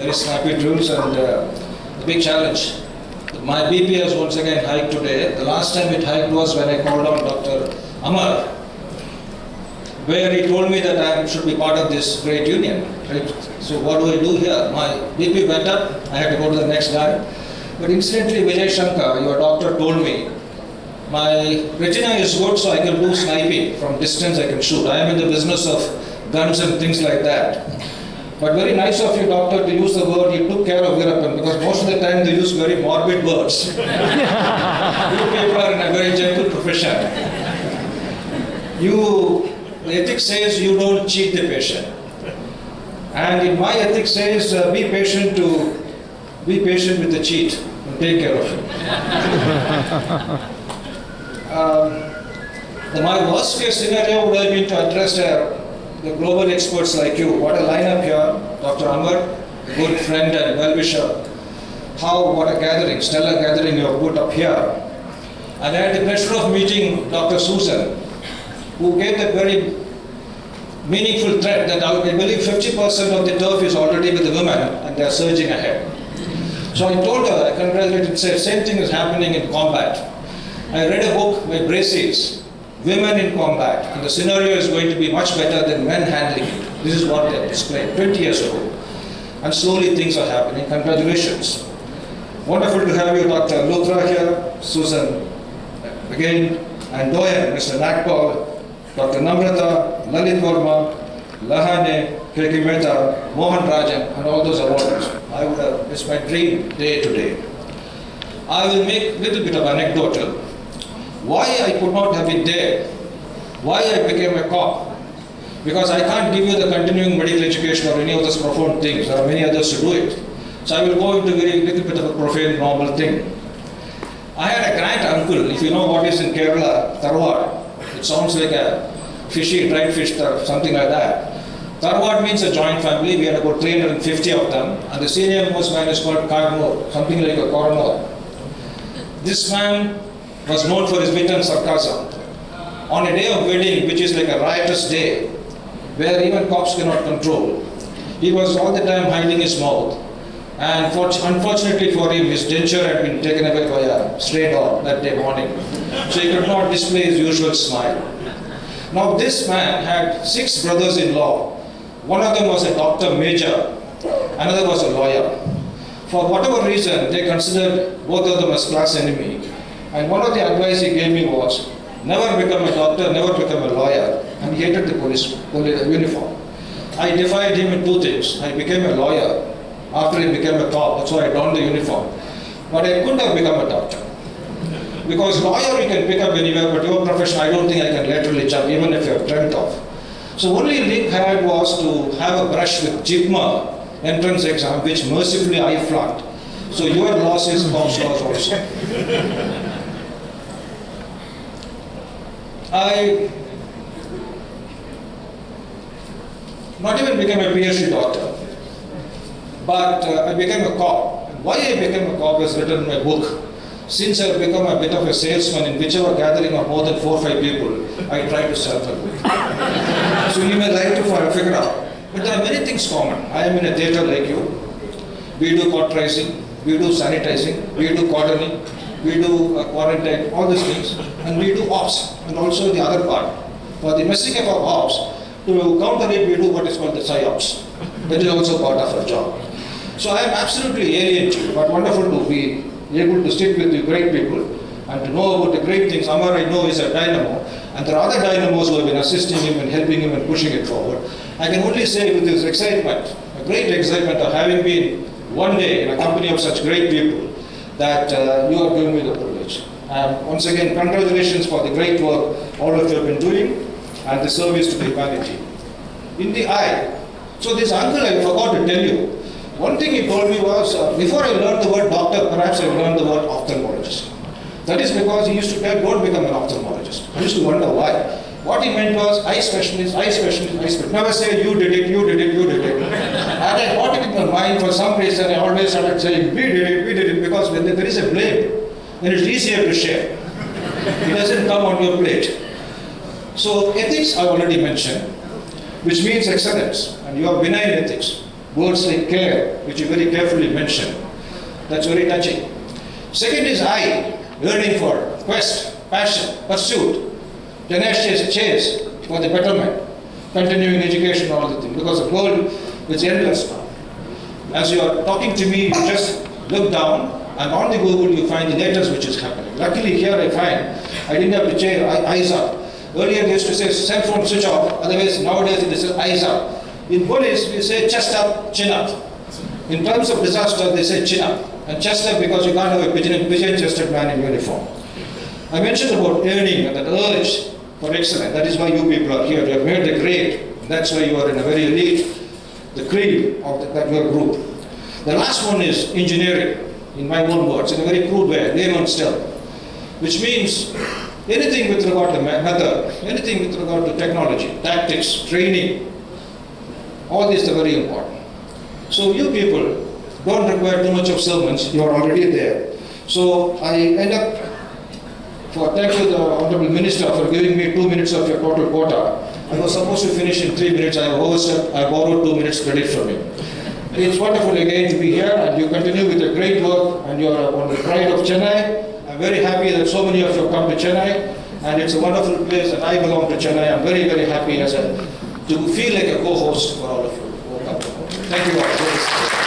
very snappy drills and big challenge. My BP has once again hiked today. The last time it hiked was when I called on Dr. Amar, where he told me that I should be part of this great union. Right? So what do I do here? My BP went up, I had to go to the next guy. But incidentally, Vijay Shankar, your doctor, told me, my retina is good, so I can do sniping. From distance I can shoot. I am in the business of guns and things like that. But very nice of you, doctor, to use the word, you took care of Veerappan, because most of the time they use very morbid words. You people are in a very gentle profession. The ethics says you don't cheat the patient. And in my ethics says, be patient with the cheat and take care of him. My worst case scenario would have been to address the global experts like you. What a lineup here, Dr. Amar, a good friend and well-wisher. What a gathering, stellar gathering you have put up here. And I had the pleasure of meeting Dr. Susan, who gave that very meaningful threat that I believe 50% of the turf is already with the women and they are surging ahead. So I told her, I congratulated, said, same thing is happening in combat. I read a book by Braces, Women in Combat, and the scenario is going to be much better than men handling it. This is what they explained 20 years ago. And slowly things are happening. Congratulations. Wonderful to have you, Dr. Luthra here, Susan again, and Doyen, Mr. Nagpal, Dr. Namrata, Lalit Verma, Lahane, K.K. Mehta, Mohan Rajan, and all those awards. It's my dream day today. I will make a little bit of anecdotal. Why I could not have been there, why I became a cop. Because I can't give you the continuing medical education or any of those profound things. There are many others to do it. So I will go into a little bit of a profane, normal thing. I had a grand uncle, if you know what is in Kerala, Tarwad. It sounds like a fishy, dried fish, something like that. Tarwad means a joint family. We had about 350 of them. And the senior most man is called Karnor, something like a coroner. This man was known for his wit and sarcasm. On a day of wedding, which is like a riotous day, where even cops cannot control, he was all the time hiding his mouth. And unfortunately for him, his denture had been taken away by a stray dog that day morning. So he could not display his usual smile. Now this man had 6 brothers-in-law. One of them was a doctor major, another was a lawyer. For whatever reason, they considered both of them as class enemy. And one of the advice he gave me was, never become a doctor, never become a lawyer. And he hated the police uniform. I defied him in 2 things. I became a lawyer after he became a cop, that's why I donned the uniform. But I couldn't have become a doctor. Because lawyer you can pick up anywhere, but your profession I don't think I can laterally jump, even if you have dreamt of. So only link I had was to have a brush with JIPMA entrance exam, which mercifully I flunked. So your loss is cops loss also. I not even became a PhD doctor, but I became a cop. Why I became a cop is written in my book. Since I've become a bit of a salesman in whichever gathering of more than 4 or 5 people, I try to sell the book. So you may like to figure out. But there are many things common. I am in a theatre like you. We do cauterizing, we do sanitizing, we do cordoning, we do quarantine, all these things. And we do ops, and also the other part. For the messing up of ops, to counter it, we do what is called the psyops. That is also part of our job. So I am absolutely alien to you, but wonderful to be able to sit with the great people and to know about the great things. Amar, I know, is a dynamo, and there are other dynamos who have been assisting him and helping him and pushing it forward. I can only say with this excitement, a great excitement of having been one day in a company of such great people, that you are giving me the privilege. And once again, congratulations for the great work all of you have been doing and the service to the humanity. In the eye, so this uncle, I forgot to tell you, one thing he told me was, before I learned the word doctor, perhaps I learned the word ophthalmologist. That is because he used to tell, don't become an ophthalmologist. I used to wonder why. What he meant was, eye specialist, eye specialist, eye specialist. Never say, you did it, you did it, you did it. And I got it in my mind for some reason, I always started saying, we did it, because when there is a blame, then it's easier to share. It doesn't come on your plate. So ethics I already mentioned, which means excellence, and you have benign ethics. Words like care, which you very carefully mentioned. That's very touching. Second is I, yearning for, quest, passion, pursuit, tenacious chase for the betterment, continuing education, all the things. Because the world is endless now. As you are talking to me, you just look down, and on the Google you find the latest which is happening. Luckily here I find, I didn't have to change eyes up. Earlier they used to say cell phone switch off, otherwise nowadays it is eyes up. In police we say chest up, chin up. In terms of disaster they say chin up. And chest up because you can't have a pigeon-chested man in uniform. I mentioned about earning and that urge for excellence. That is why you people are here. You have made the grade. That's why you are in a very elite, the creed of that your group. The last one is engineering. In my own words, in a very crude way, layman still, which means anything with regard to method, anything with regard to technology, tactics, training, all these are very important. So you people don't require too much of sermons, you are already there. So I end up, thank you the Honorable Minister for giving me 2 minutes of your total quota. I was supposed to finish in 3 minutes, I have overstepped, I borrowed 2 minutes credit from you. It's wonderful again to be here, and you continue with your great work, and you are on the pride of Chennai. I'm very happy that so many of you come to Chennai, and it's a wonderful place, and I belong to Chennai. I'm very, very happy to feel like a co-host for all of you. Thank you all.